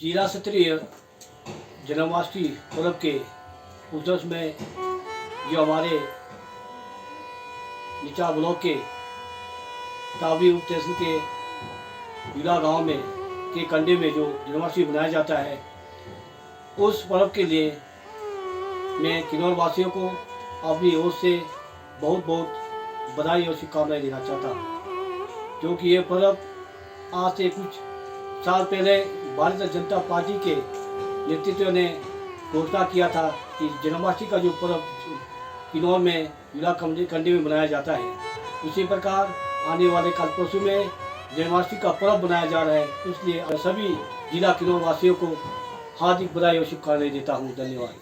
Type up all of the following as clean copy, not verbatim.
जिला स्तरीय जन्माष्टमी पर्व के उत्सव में जो हमारे निचा ब्लॉक के तावी उप तहसील के जिला गांव में के कंडे में जो जन्माष्टमी मनाया जाता है, उस पर्व के लिए मैं किन्नौर वासियों को अपनी ओर से बहुत बहुत बधाई और शुभकामनाएं देना चाहता हूँ, क्योंकि ये पर्व आज से कुछ साल पहले भारतीय जनता पार्टी के नेतृत्व ने घोषणा किया था कि जन्माष्टमी का जो पर्व किन्नौर में जिला कंडी में मनाया जाता है, उसी प्रकार आने वाले कल परसों में जन्माष्टमी का पर्व मनाया जा रहा है। इसलिए सभी जिला किन्नौर वासियों को हार्दिक बधाई और शुभकामनाएं देता हूँ। धन्यवाद।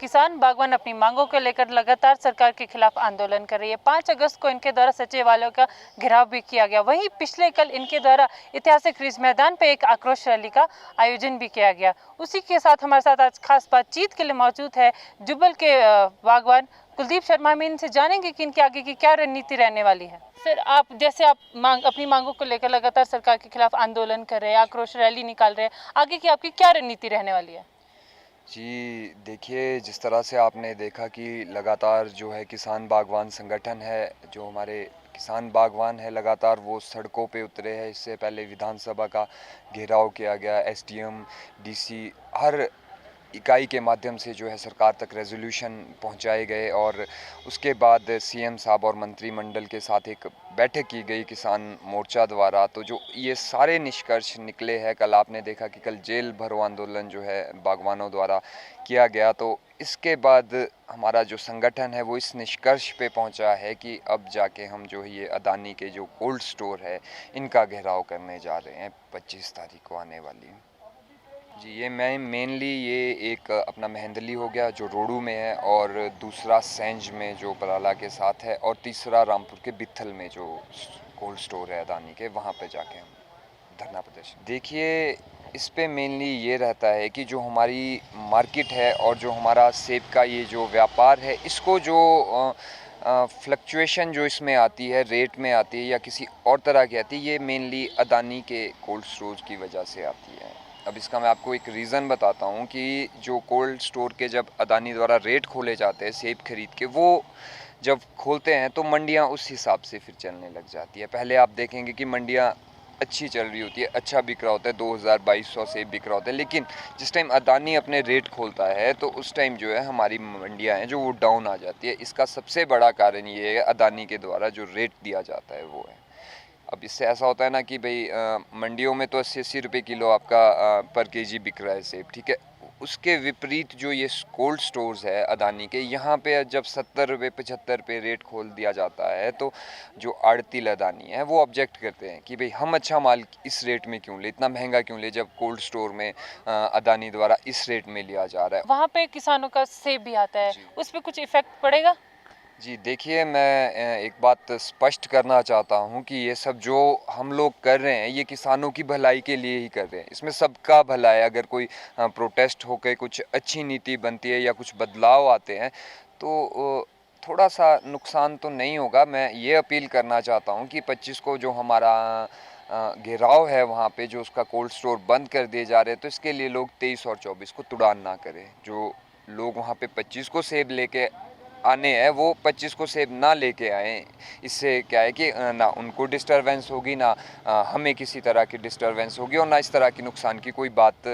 किसान बागवान अपनी मांगों को लेकर लगातार सरकार के खिलाफ आंदोलन कर रही है। 5 अगस्त को इनके द्वारा सचिवालयों का घेराव भी किया गया। वहीं पिछले कल इनके द्वारा ऐतिहासिक रिज मैदान पे एक आक्रोश रैली का आयोजन भी किया गया। उसी के साथ हमारे साथ आज खास बातचीत के लिए मौजूद है जुब्बल के बागवान कुलदीप शर्मा। में इनसे जानेंगे कि इनके आगे की क्या रणनीति रहने वाली है। सर, आप जैसे अपनी मांगों को लेकर लगातार सरकार के खिलाफ आंदोलन कर रहे हैं, आक्रोश रैली निकाल रहे हैं, आगे की आपकी क्या रणनीति रहने वाली है? जी देखिए, जिस तरह से आपने देखा कि लगातार जो है किसान बागवान संगठन है, जो हमारे किसान बागवान है, लगातार वो सड़कों पे उतरे हैं। इससे पहले विधानसभा का घेराव किया गया, एसडीएम, डीसी, हर इकाई के माध्यम से जो है सरकार तक रेजोल्यूशन पहुंचाए गए और उसके बाद सीएम साहब और मंत्रिमंडल के साथ एक बैठक की गई किसान मोर्चा द्वारा। तो जो ये सारे निष्कर्ष निकले हैं, कल आपने देखा कि कल जेल भरो आंदोलन जो है बागवानों द्वारा किया गया। तो इसके बाद हमारा जो संगठन है वो इस निष्कर्ष पे पहुंचा है कि अब जाके हम जो ये अदानी के जो कोल्ड स्टोर है इनका घेराव करने जा रहे हैं 25 तारीख को आने वाली। जी, ये मैं मेनली ये एक अपना मेहंदली हो गया जो रोडू में है, और दूसरा सेंज में जो पराला के साथ है, और तीसरा रामपुर के बिथल में जो कोल्ड स्टोर है अदानी के, वहाँ पे जाके हम धरना प्रदर्शन। देखिए, इस पे मेनली ये रहता है कि जो हमारी मार्केट है और जो हमारा सेब का ये जो व्यापार है, इसको जो फ्लक्चुएशन जो इसमें आती है, रेट में आती है या किसी और तरह की आती है, ये मेनली अदानी के कोल्ड स्टोर की वजह से आती है। अब इसका मैं आपको एक रीज़न बताता हूँ कि जो कोल्ड स्टोर के जब अदानी द्वारा रेट खोले जाते हैं सेब खरीद के, वो जब खोलते हैं तो मंडियाँ उस हिसाब से फिर चलने लग जाती है। पहले आप देखेंगे कि मंडियाँ अच्छी चल रही होती है, अच्छा बिक रहा होता है, 2200 सेब बिक रहा होता है, लेकिन जिस टाइम अदानी अपने रेट खोलता है तो उस टाइम जो है हमारी मंडियाँ हैं जो वो डाउन आ जाती है। इसका सबसे बड़ा कारण ये है अदानी के द्वारा जो रेट दिया जाता है वो है। अब इससे ऐसा होता है ना कि भाई मंडियों में तो 80-80 रुपये किलो आपका पर केजी बिक रहा है सेब, ठीक है। उसके विपरीत जो ये कोल्ड स्टोर्स है अदानी के, यहाँ पे जब 70 रुपये 75 रुपये रेट खोल दिया जाता है तो जो आड़ती अदानी है वो ऑब्जेक्ट करते हैं कि भाई हम अच्छा माल इस रेट में क्यों ले, इतना महंगा क्यों ले, जब कोल्ड स्टोर में अदानी द्वारा इस रेट में लिया जा रहा है। वहाँ पे किसानों का सेब भी आता है, उस पर कुछ इफेक्ट पड़ेगा? जी देखिए, मैं एक बात स्पष्ट करना चाहता हूँ कि ये सब जो हम लोग कर रहे हैं ये किसानों की भलाई के लिए ही कर रहे हैं। इसमें सबका भला है। अगर कोई प्रोटेस्ट होकर कुछ अच्छी नीति बनती है या कुछ बदलाव आते हैं तो थोड़ा सा नुकसान तो नहीं होगा। मैं ये अपील करना चाहता हूँ कि 25 को जो हमारा घेराव है वहाँ पे जो उसका कोल्ड स्टोर बंद कर दिए जा रहे हैं, तो इसके लिए लोग 23 और 24 को तुड़ान ना करें। जो लोग वहाँ पे 25 को सेब लेके आने हैं वो 25 को सेब ना लेके आए। इससे क्या है कि ना उनको डिस्टरबेंस होगी, ना हमें किसी तरह की डिस्टरबेंस होगी, और ना इस तरह की नुकसान की कोई बात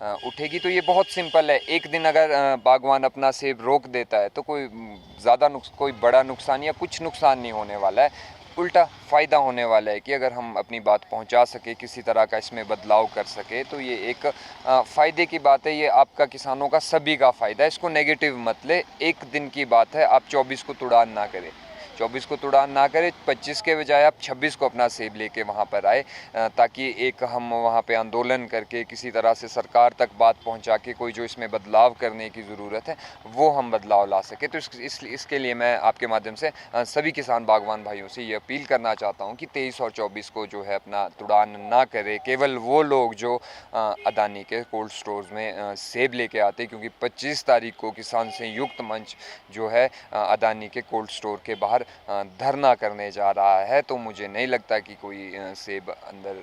उठेगी। तो ये बहुत सिंपल है। एक दिन अगर बागवान अपना सेब रोक देता है तो कोई बड़ा नुकसान या कुछ नुकसान नहीं होने वाला है। उल्टा फ़ायदा होने वाला है कि अगर हम अपनी बात पहुंचा सके, किसी तरह का इसमें बदलाव कर सके, तो ये एक फ़ायदे की बात है। ये आपका, किसानों का, सभी का फ़ायदा है। इसको नेगेटिव मत ले। एक दिन की बात है, आप 24 को तुड़ान ना करें, 24 को तुड़ान ना करें। 25 के बजाय आप 26 को अपना सेब लेके वहाँ पर आए, ताकि एक हम वहाँ पे आंदोलन करके किसी तरह से सरकार तक बात पहुँचा के कोई जो इसमें बदलाव करने की ज़रूरत है वो हम बदलाव ला सके। तो इसके लिए मैं आपके माध्यम से सभी किसान बागवान भाइयों से ये अपील करना चाहता हूँ कि 23 और 24 को जो है अपना तुड़ान ना करे। केवल वो लोग जो अदानी के कोल्ड स्टोर्स में सेब लेके आते, क्योंकि 25 तारीख को किसान संयुक्त मंच जो है अदानी के कोल्ड स्टोर के बाहर धरना करने जा रहा है, तो मुझे नहीं लगता कि कोई सेब अंदर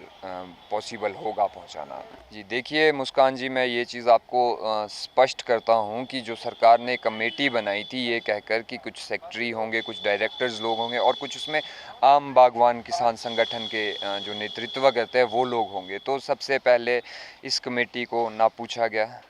पॉसिबल होगा पहुंचाना। जी देखिए मुस्कान जी, मैं ये चीज़ आपको स्पष्ट करता हूं कि जो सरकार ने कमेटी बनाई थी ये कहकर कि कुछ सेक्रेटरी होंगे, कुछ डायरेक्टर्स लोग होंगे और कुछ उसमें आम बागवान किसान संगठन के जो नेतृत्व करते हैं वो लोग होंगे, तो सबसे पहले इस कमेटी को ना पूछा गया,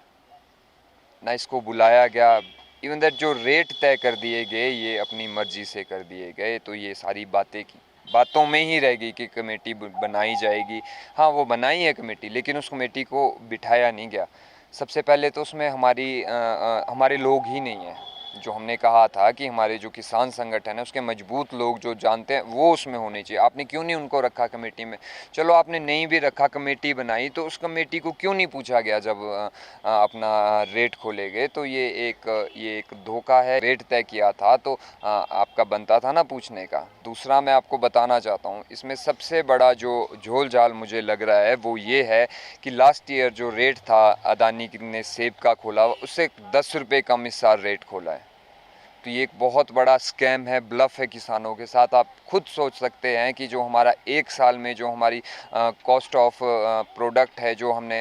ना इसको बुलाया गया। इवन दैट जो रेट तय कर दिए गए ये अपनी मर्जी से कर दिए गए, तो ये सारी बातों में ही रह गई कि कमेटी बनाई जाएगी। हाँ, वो बनाई है कमेटी, लेकिन उस कमेटी को बिठाया नहीं गया। सबसे पहले तो उसमें हमारे लोग ही नहीं हैं। जो हमने कहा था कि हमारे जो किसान संगठन है उसके मजबूत लोग जो जानते हैं वो उसमें होने चाहिए। आपने क्यों नहीं उनको रखा कमेटी में? चलो आपने नहीं भी रखा, कमेटी बनाई, तो उस कमेटी को क्यों नहीं पूछा गया जब अपना रेट खोले गए? तो ये एक धोखा है। रेट तय किया था तो आपका बनता था ना पूछने का। दूसरा मैं आपको बताना चाहता हूँ, इसमें सबसे बड़ा जो झोल झाल मुझे लग रहा है वो ये है कि लास्ट ईयर जो रेट था अदानी ने सेब का खोला, उससे 10 रुपये कम इस साल रेट खोला है। तो ये एक बहुत बड़ा स्कैम है, ब्लफ है किसानों के साथ। आप खुद सोच सकते हैं कि जो हमारा एक साल में जो हमारी कॉस्ट ऑफ प्रोडक्ट है जो हमने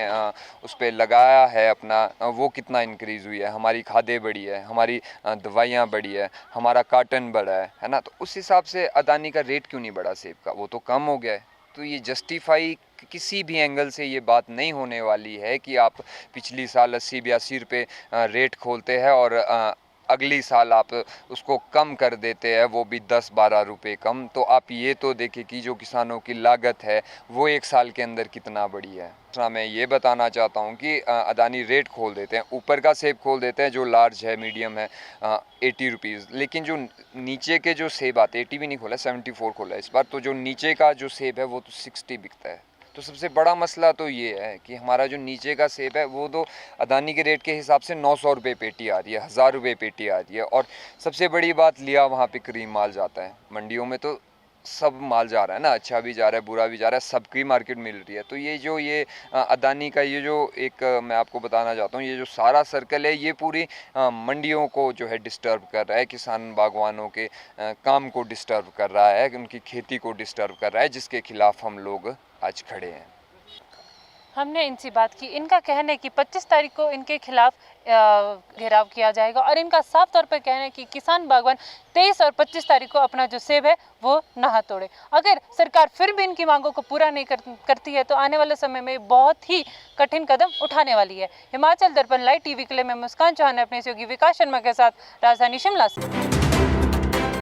उस पर लगाया है अपना, वो कितना इंक्रीज़ हुई है। हमारी खादें बढ़ी है, हमारी दवाइयाँ बढ़ी है, हमारा काटन बढ़ा है ना। तो उस हिसाब से अदानी का रेट क्यों नहीं बढ़ा सेब का? वो तो कम हो गया है। तो ये जस्टिफाई किसी भी एंगल से ये बात नहीं होने वाली है कि आप पिछली साल 80-82 रुपये रेट खोलते हैं और अगली साल आप उसको कम कर देते हैं, वो भी 10-12 रुपये कम। तो आप ये तो देखिए कि जो किसानों की लागत है वो एक साल के अंदर कितना बढ़ी है। दूसरा मैं ये बताना चाहता हूँ कि अदानी रेट खोल देते हैं, ऊपर का सेब खोल देते हैं जो लार्ज है, मीडियम है, 80 रुपीज़, लेकिन जो नीचे के जो सेब आते हैं, 80 भी नहीं खोला, 74 खोला इस बार, तो जो नीचे का जो सेब है वो तो 60 बिकता है। तो सबसे बड़ा मसला तो ये है कि हमारा जो नीचे का सेब है वो तो अदानी के रेट के हिसाब से 900 रुपये पेटी आ रही है, 1000 रुपये पेटी आ रही है। और सबसे बड़ी बात, लिया वहाँ पे करीम माल जाता है। मंडियों में तो सब माल जा रहा है ना, अच्छा भी जा रहा है, बुरा भी जा रहा है, सबकी मार्केट मिल रही है। तो ये अदानी का ये जो एक मैं आपको बताना चाहता हूँ, ये जो सारा सर्कल है ये पूरी मंडियों को जो है डिस्टर्ब कर रहा है, किसान बागवानों के काम को डिस्टर्ब कर रहा है, उनकी खेती को डिस्टर्ब कर रहा है, जिसके खिलाफ हम लोग आज खड़े हैं। हमने इनसे बात की। इनका कहना है कि 25 तारीख को इनके खिलाफ घेराव किया जाएगा और इनका साफ तौर पर कहना है कि किसान बागवान 23 और 25 तारीख को अपना जो सेब है वो ना तोड़े। अगर सरकार फिर भी इनकी मांगों को पूरा नहीं करती है तो आने वाले समय में बहुत ही कठिन कदम उठाने वाली है। हिमाचल दर्पण लाइव टीवी के लिए मैं मुस्कान चौहान अपने सहयोगी विकास शर्मा के साथ राजधानी शिमला से।